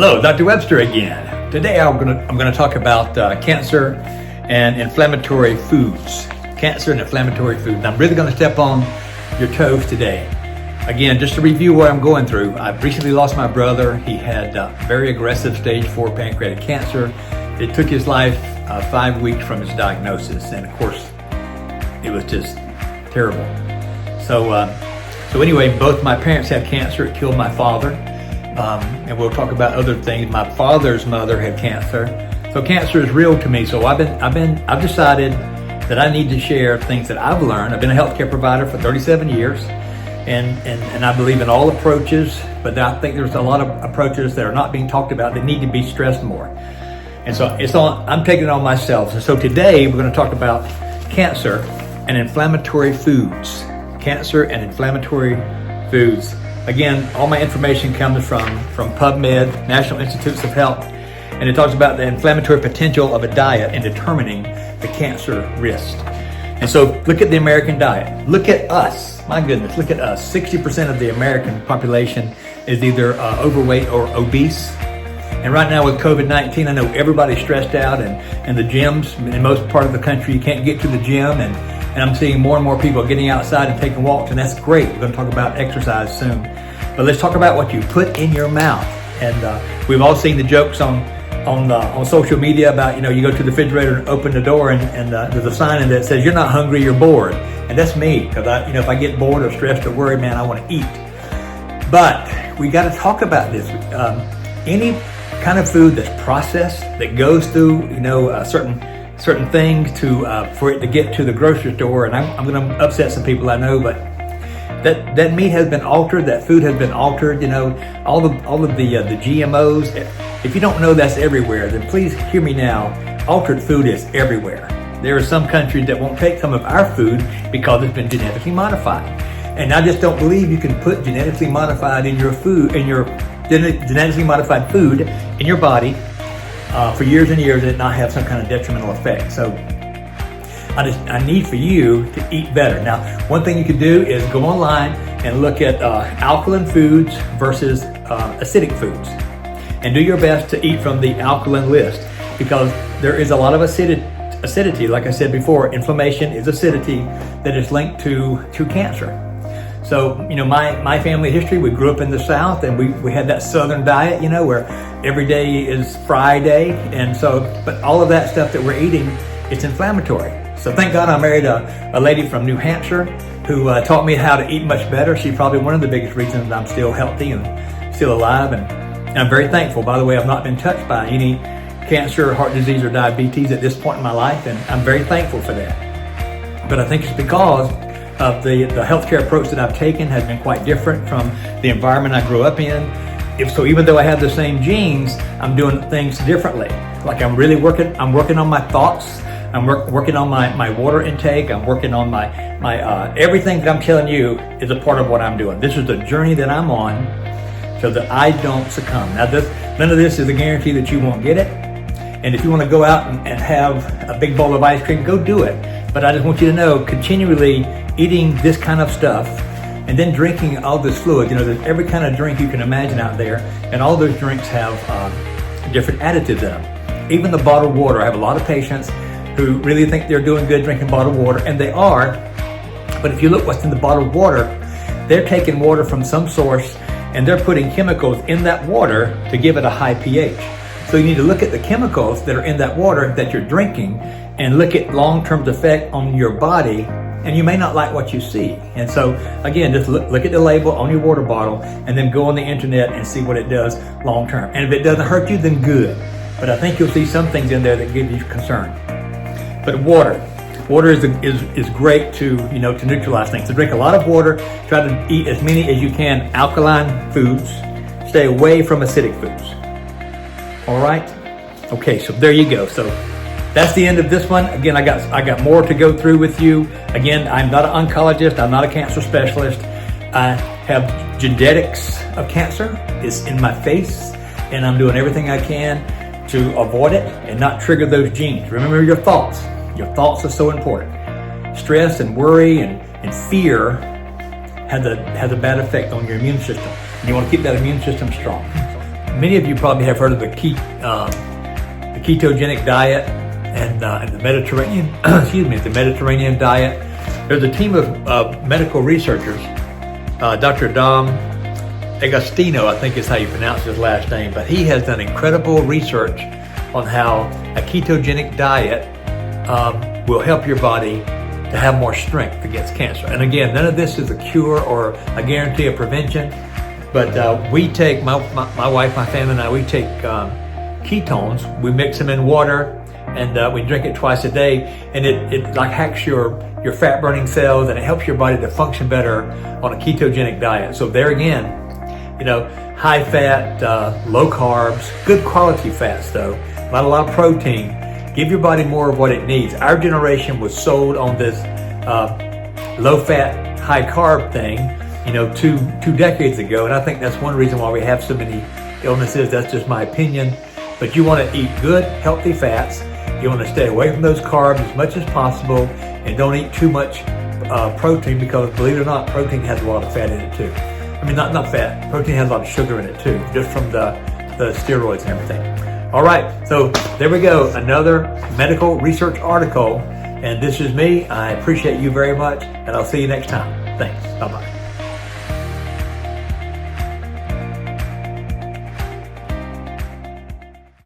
Hello, Dr. Webster again. Today I'm gonna talk about cancer and inflammatory foods. Cancer and inflammatory foods. I'm really gonna step on your toes today. Again, just to review what I'm going through, I've recently lost my brother. He had very aggressive stage 4 pancreatic cancer. It took his life 5 weeks from his diagnosis, and of course, it was just terrible. So anyway, both my parents had cancer. It killed my father. And we'll talk about other things. My father's mother had cancer. So cancer is real to me. So I've decided that I need to share things that I've learned. I've been a healthcare provider for 37 years. And I believe in all approaches, but I think there's a lot of approaches that are not being talked about that need to be stressed more. And so I'm taking it on myself. And so today we're going to talk about cancer and inflammatory foods. Cancer and inflammatory foods. Again, all my information comes from PubMed, National Institutes of Health, and it talks about the inflammatory potential of a diet in determining the cancer risk. And so look at the American diet. Look at us. My goodness, look at us. 60% of the American population is either overweight or obese. And right now with COVID-19, I know everybody's stressed out, and the gyms, in most part of the country, you can't get to the gym, and I'm seeing more and more people getting outside and taking walks, and that's great. We're going to talk about exercise soon. But let's talk about what you put in your mouth. And we've all seen the jokes on social media about, you go to the refrigerator and open the door, and there's a sign in there that says, "You're not hungry, you're bored." And that's me, because if I get bored or stressed or worried, man, I want to eat. But we got to talk about this. Any kind of food that's processed, that goes through, certain things for it to get to the grocery store, and I'm going to upset some people, I know, but that meat has been altered, that food has been altered, all of the GMOs. If you don't know that's everywhere, then please hear me now. Altered food is everywhere. There are some countries that won't take some of our food because it's been genetically modified. And I just don't believe you can put genetically modified in your food, genetically modified food in your body for years and years and not have some kind of detrimental effect. So I need for you to eat better. Now, one thing you could do is go online and look at alkaline foods versus acidic foods, and do your best to eat from the alkaline list, because there is a lot of acidity. Like I said before, inflammation is acidity that is linked to cancer. So, my family history, we grew up in the South, and we had that Southern diet, where every day is Friday. And so, but all of that stuff that we're eating, it's inflammatory. So thank God I married a lady from New Hampshire who taught me how to eat much better. She's probably one of the biggest reasons I'm still healthy and still alive. And I'm very thankful. By the way, I've not been touched by any cancer, heart disease, or diabetes at this point in my life, and I'm very thankful for that. But I think it's because of the healthcare approach that I've taken has been quite different from the environment I grew up in. So even though I have the same genes, I'm doing things differently. Like I'm working on my thoughts. I'm working on my water intake. I'm working on my everything that I'm telling you is a part of what I'm doing. This is the journey that I'm on so that I don't succumb. Now, none of this is a guarantee that you won't get it. And if you want to go out and have a big bowl of ice cream, go do it. But I just want you to know, continually eating this kind of stuff and then drinking all this fluid. There's every kind of drink you can imagine out there, and all those drinks have different additives in them. Even the bottled water. I have a lot of patients who really think they're doing good drinking bottled water, and they are. But if you look what's in the bottled water, they're taking water from some source and they're putting chemicals in that water to give it a high pH. So you need to look at the chemicals that are in that water that you're drinking and look at long-term effect on your body, and you may not like what you see. And so again, just look at the label on your water bottle and then go on the internet and see what it does long-term. And if it doesn't hurt you, then good. But I think you'll see some things in there that give you concern. But water is great to neutralize things. So drink a lot of water. Try to eat as many as you can alkaline foods. Stay away from acidic foods. All right. Okay. So there you go. So that's the end of this one. Again, I got more to go through with you. Again, I'm not an oncologist. I'm not a cancer specialist. I have genetics of cancer. It's in my face, and I'm doing everything I can to avoid it and not trigger those genes. Remember your thoughts. Your thoughts are so important. Stress and worry and fear has a bad effect on your immune system. And you want to keep that immune system strong. Many of you probably have heard of the ketogenic diet and the Mediterranean, the Mediterranean diet. There's a team of medical researchers, Dr. Dom Agostino, I think is how you pronounce his last name, but he has done incredible research on how a ketogenic diet will help your body to have more strength against cancer. And again, none of this is a cure or a guarantee of prevention, but we take, my wife, my family and I, we take ketones, we mix them in water, and we drink it twice a day, and it like hacks your fat burning cells, and it helps your body to function better on a ketogenic diet. So there again, high fat, low carbs, good quality fats though, not a lot of protein. Give your body more of what it needs. Our generation was sold on this low fat, high carb thing, two decades ago, and I think that's one reason why we have so many illnesses. That's just my opinion. But you want to eat good, healthy fats. You want to stay away from those carbs as much as possible, and don't eat too much protein, because believe it or not, protein has a lot of fat in it too. I mean, not fat. Protein has a lot of sugar in it too, just from the steroids and everything. All right, so there we go. Another medical research article. And this is me. I appreciate you very much, and I'll see you next time. Thanks. Bye-bye.